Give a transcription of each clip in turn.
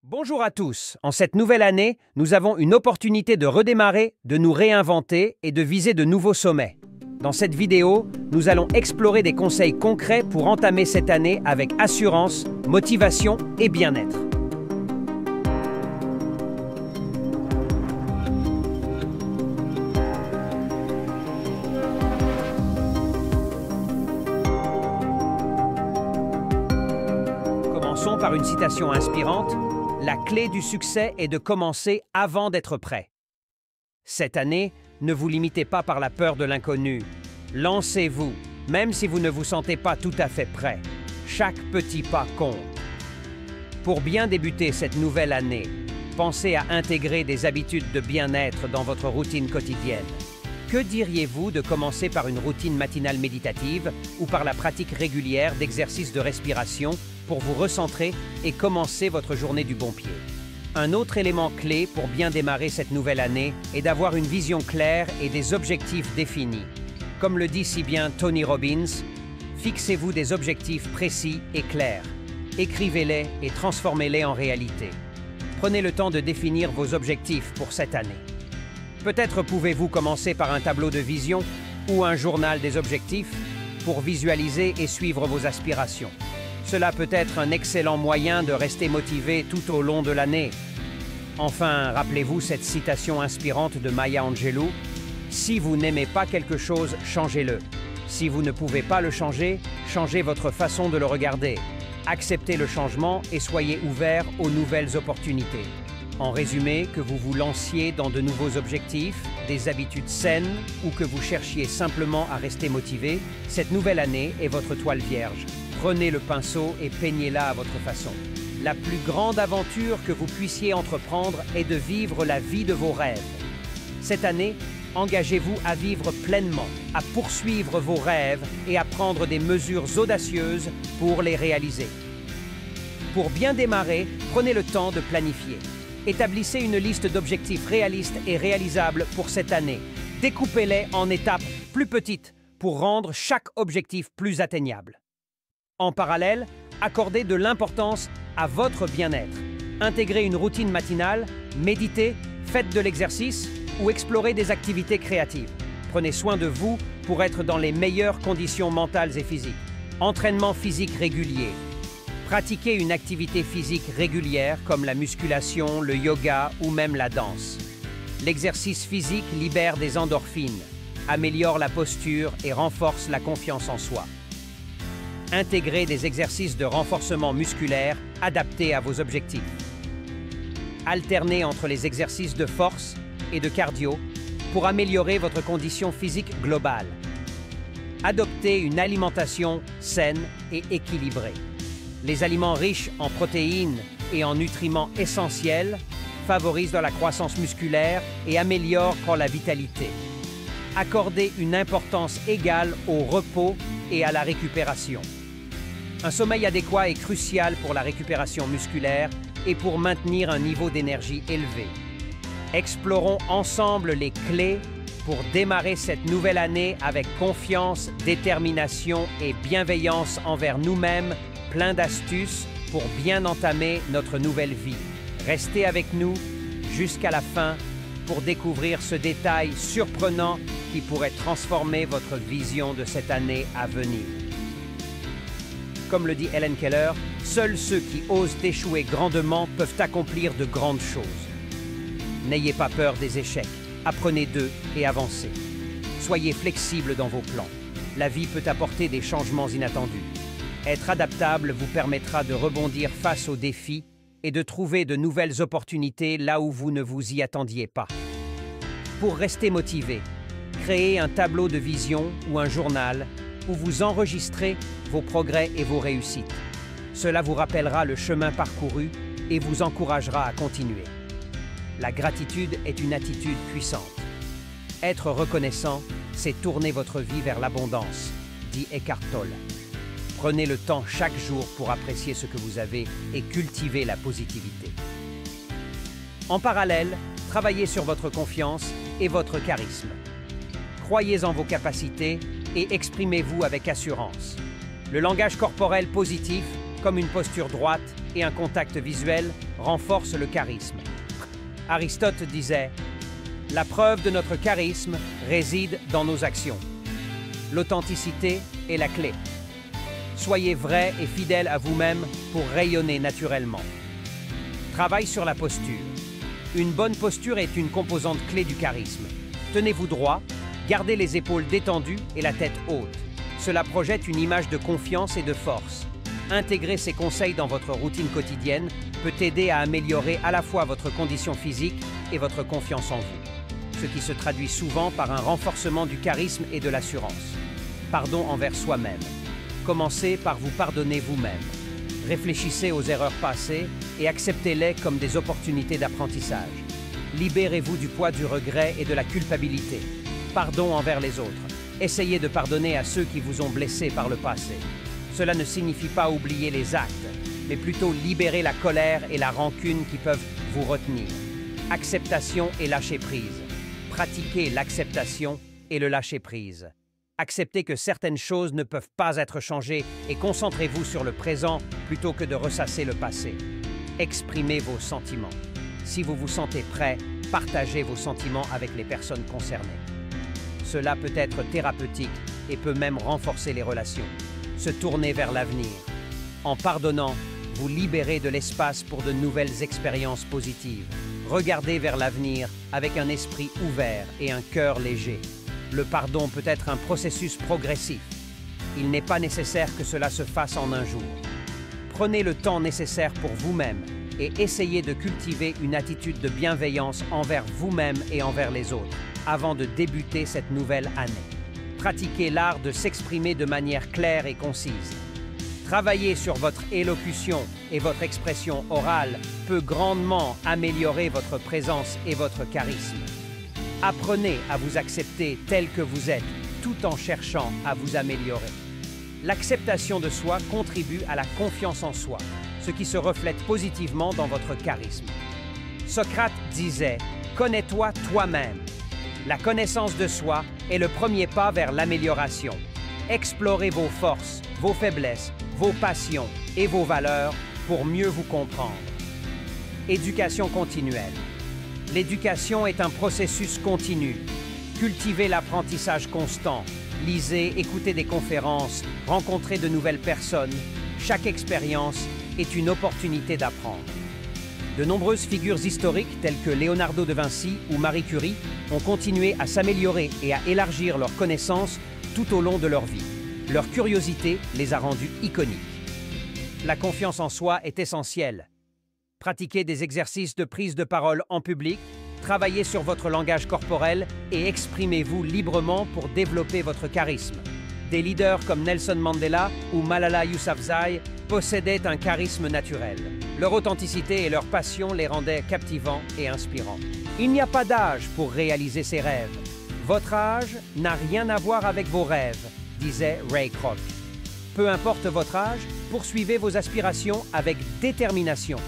Bonjour à tous. En cette nouvelle année, nous avons une opportunité de redémarrer, de nous réinventer et de viser de nouveaux sommets. Dans cette vidéo, nous allons explorer des conseils concrets pour entamer cette année avec assurance, motivation et bien-être. Commençons par une citation inspirante. La clé du succès est de commencer avant d'être prêt. Cette année, ne vous limitez pas par la peur de l'inconnu. Lancez-vous, même si vous ne vous sentez pas tout à fait prêt. Chaque petit pas compte. Pour bien débuter cette nouvelle année, pensez à intégrer des habitudes de bien-être dans votre routine quotidienne. Que diriez-vous de commencer par une routine matinale méditative ou par la pratique régulière d'exercices de respiration pour vous recentrer et commencer votre journée du bon pied? Un autre élément clé pour bien démarrer cette nouvelle année est d'avoir une vision claire et des objectifs définis. Comme le dit si bien Tony Robbins, fixez-vous des objectifs précis et clairs. Écrivez-les et transformez-les en réalité. Prenez le temps de définir vos objectifs pour cette année. Peut-être pouvez-vous commencer par un tableau de vision ou un journal des objectifs pour visualiser et suivre vos aspirations. Cela peut être un excellent moyen de rester motivé tout au long de l'année. Enfin, rappelez-vous cette citation inspirante de Maya Angelou, « Si vous n'aimez pas quelque chose, changez-le. Si vous ne pouvez pas le changer, changez votre façon de le regarder. Acceptez le changement et soyez ouvert aux nouvelles opportunités. » En résumé, que vous vous lanciez dans de nouveaux objectifs, des habitudes saines ou que vous cherchiez simplement à rester motivé, cette nouvelle année est votre toile vierge. Prenez le pinceau et peignez-la à votre façon. La plus grande aventure que vous puissiez entreprendre est de vivre la vie de vos rêves. Cette année, engagez-vous à vivre pleinement, à poursuivre vos rêves et à prendre des mesures audacieuses pour les réaliser. Pour bien démarrer, prenez le temps de planifier. Établissez une liste d'objectifs réalistes et réalisables pour cette année. Découpez-les en étapes plus petites pour rendre chaque objectif plus atteignable. En parallèle, accordez de l'importance à votre bien-être. Intégrez une routine matinale, méditez, faites de l'exercice ou explorez des activités créatives. Prenez soin de vous pour être dans les meilleures conditions mentales et physiques. Entraînement physique régulier. Pratiquez une activité physique régulière comme la musculation, le yoga ou même la danse. L'exercice physique libère des endorphines, améliore la posture et renforce la confiance en soi. Intégrez des exercices de renforcement musculaire adaptés à vos objectifs. Alternez entre les exercices de force et de cardio pour améliorer votre condition physique globale. Adoptez une alimentation saine et équilibrée. Les aliments riches en protéines et en nutriments essentiels favorisent la croissance musculaire et améliorent la vitalité. Accordez une importance égale au repos et à la récupération. Un sommeil adéquat est crucial pour la récupération musculaire et pour maintenir un niveau d'énergie élevé. Explorons ensemble les clés pour démarrer cette nouvelle année avec confiance, détermination et bienveillance envers nous-mêmes, plein d'astuces pour bien entamer notre nouvelle vie. Restez avec nous jusqu'à la fin pour découvrir ce détail surprenant qui pourrait transformer votre vision de cette année à venir. Comme le dit Helen Keller, seuls ceux qui osent échouer grandement peuvent accomplir de grandes choses. N'ayez pas peur des échecs, apprenez d'eux et avancez. Soyez flexible dans vos plans. La vie peut apporter des changements inattendus. Être adaptable vous permettra de rebondir face aux défis et de trouver de nouvelles opportunités là où vous ne vous y attendiez pas. Pour rester motivé, créez un tableau de vision ou un journal où vous enregistrez vos progrès et vos réussites. Cela vous rappellera le chemin parcouru et vous encouragera à continuer. La gratitude est une attitude puissante. Être reconnaissant, c'est tourner votre vie vers l'abondance, dit Eckhart Tolle. Prenez le temps chaque jour pour apprécier ce que vous avez et cultiver la positivité. En parallèle, travaillez sur votre confiance et votre charisme. Croyez en vos capacités et exprimez-vous avec assurance. Le langage corporel positif, comme une posture droite, et un contact visuel renforcent le charisme. Aristote disait « La preuve de notre charisme réside dans nos actions. L'authenticité est la clé. Soyez vrai et fidèle à vous-même pour rayonner naturellement. » Travaille sur la posture. Une bonne posture est une composante clé du charisme. Tenez-vous droit, gardez les épaules détendues et la tête haute. Cela projette une image de confiance et de force. Intégrer ces conseils dans votre routine quotidienne peut aider à améliorer à la fois votre condition physique et votre confiance en vous, ce qui se traduit souvent par un renforcement du charisme et de l'assurance. Pardon envers soi-même. Commencez par vous pardonner vous-même. Réfléchissez aux erreurs passées et acceptez-les comme des opportunités d'apprentissage. Libérez-vous du poids du regret et de la culpabilité. Pardon envers les autres. Essayez de pardonner à ceux qui vous ont blessé par le passé. Cela ne signifie pas oublier les actes, mais plutôt libérer la colère et la rancune qui peuvent vous retenir. Acceptation et lâcher-prise. Pratiquez l'acceptation et le lâcher-prise. Acceptez que certaines choses ne peuvent pas être changées et concentrez-vous sur le présent plutôt que de ressasser le passé. Exprimez vos sentiments. Si vous vous sentez prêt, partagez vos sentiments avec les personnes concernées. Cela peut être thérapeutique et peut même renforcer les relations. Se tourner vers l'avenir. En pardonnant, vous libérez de l'espace pour de nouvelles expériences positives. Regardez vers l'avenir avec un esprit ouvert et un cœur léger. Le pardon peut être un processus progressif. Il n'est pas nécessaire que cela se fasse en un jour. Prenez le temps nécessaire pour vous-même et essayez de cultiver une attitude de bienveillance envers vous-même et envers les autres avant de débuter cette nouvelle année. Pratiquez l'art de s'exprimer de manière claire et concise. Travailler sur votre élocution et votre expression orale peut grandement améliorer votre présence et votre charisme. Apprenez à vous accepter tel que vous êtes, tout en cherchant à vous améliorer. L'acceptation de soi contribue à la confiance en soi, ce qui se reflète positivement dans votre charisme. Socrate disait « Connais-toi toi-même ». La connaissance de soi est le premier pas vers l'amélioration. Explorez vos forces, vos faiblesses, vos passions et vos valeurs pour mieux vous comprendre. Éducation continuelle. L'éducation est un processus continu. Cultivez l'apprentissage constant. Lisez, écoutez des conférences, rencontrez de nouvelles personnes. Chaque expérience est une opportunité d'apprendre. De nombreuses figures historiques telles que Léonardo de Vinci ou Marie Curie ont continué à s'améliorer et à élargir leurs connaissances tout au long de leur vie. Leur curiosité les a rendus iconiques. La confiance en soi est essentielle. Pratiquez des exercices de prise de parole en public, travaillez sur votre langage corporel et exprimez-vous librement pour développer votre charisme. Des leaders comme Nelson Mandela ou Malala Yousafzai possédaient un charisme naturel. Leur authenticité et leur passion les rendaient captivants et inspirants. Il n'y a pas d'âge pour réaliser ses rêves. Votre âge n'a rien à voir avec vos rêves, disait Ray Kroc. Peu importe votre âge, poursuivez vos aspirations avec détermination.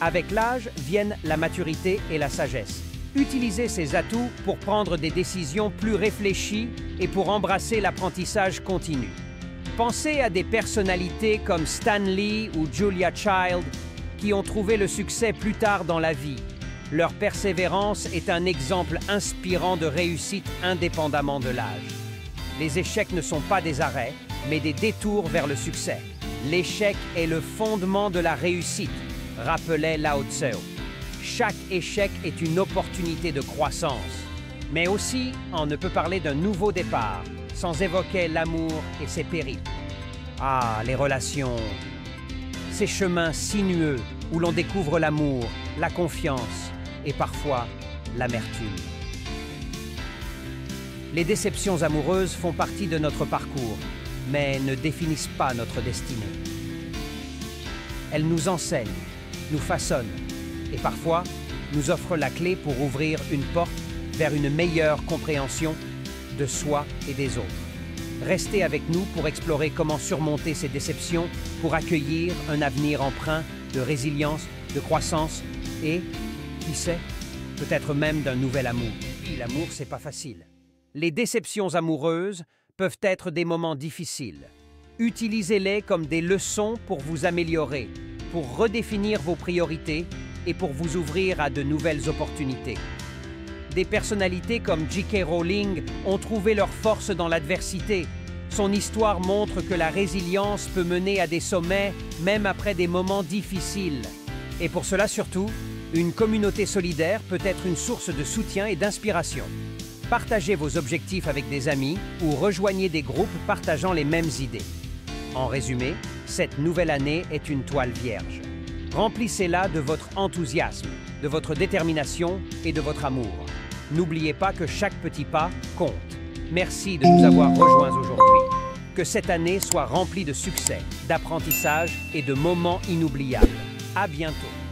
Avec l'âge viennent la maturité et la sagesse. Utilisez ces atouts pour prendre des décisions plus réfléchies et pour embrasser l'apprentissage continu. Pensez à des personnalités comme Stan Lee ou Julia Child qui ont trouvé le succès plus tard dans la vie. Leur persévérance est un exemple inspirant de réussite indépendamment de l'âge. Les échecs ne sont pas des arrêts, mais des détours vers le succès. L'échec est le fondement de la réussite, rappelait Lao Tse. Chaque échec est une opportunité de croissance. Mais aussi, on ne peut parler d'un nouveau départ sans évoquer l'amour et ses périples. Ah, les relations. Ces chemins sinueux où l'on découvre l'amour, la confiance et parfois l'amertume. Les déceptions amoureuses font partie de notre parcours, mais ne définissent pas notre destinée. Elles nous enseignent, nous façonnent et parfois nous offrent la clé pour ouvrir une porte vers une meilleure compréhension de soi et des autres. Restez avec nous pour explorer comment surmonter ces déceptions pour accueillir un avenir empreint de résilience, de croissance et, qui sait, peut-être même d'un nouvel amour. Oui, l'amour, c'est pas facile. Les déceptions amoureuses peuvent être des moments difficiles. Utilisez-les comme des leçons pour vous améliorer, pour redéfinir vos priorités et pour vous ouvrir à de nouvelles opportunités. Des personnalités comme J.K. Rowling ont trouvé leur force dans l'adversité. Son histoire montre que la résilience peut mener à des sommets, même après des moments difficiles. Et pour cela surtout, une communauté solidaire peut être une source de soutien et d'inspiration. Partagez vos objectifs avec des amis ou rejoignez des groupes partageant les mêmes idées. En résumé, cette nouvelle année est une toile vierge. Remplissez-la de votre enthousiasme, de votre détermination et de votre amour. N'oubliez pas que chaque petit pas compte. Merci de nous avoir rejoints aujourd'hui. Que cette année soit remplie de succès, d'apprentissage et de moments inoubliables. À bientôt.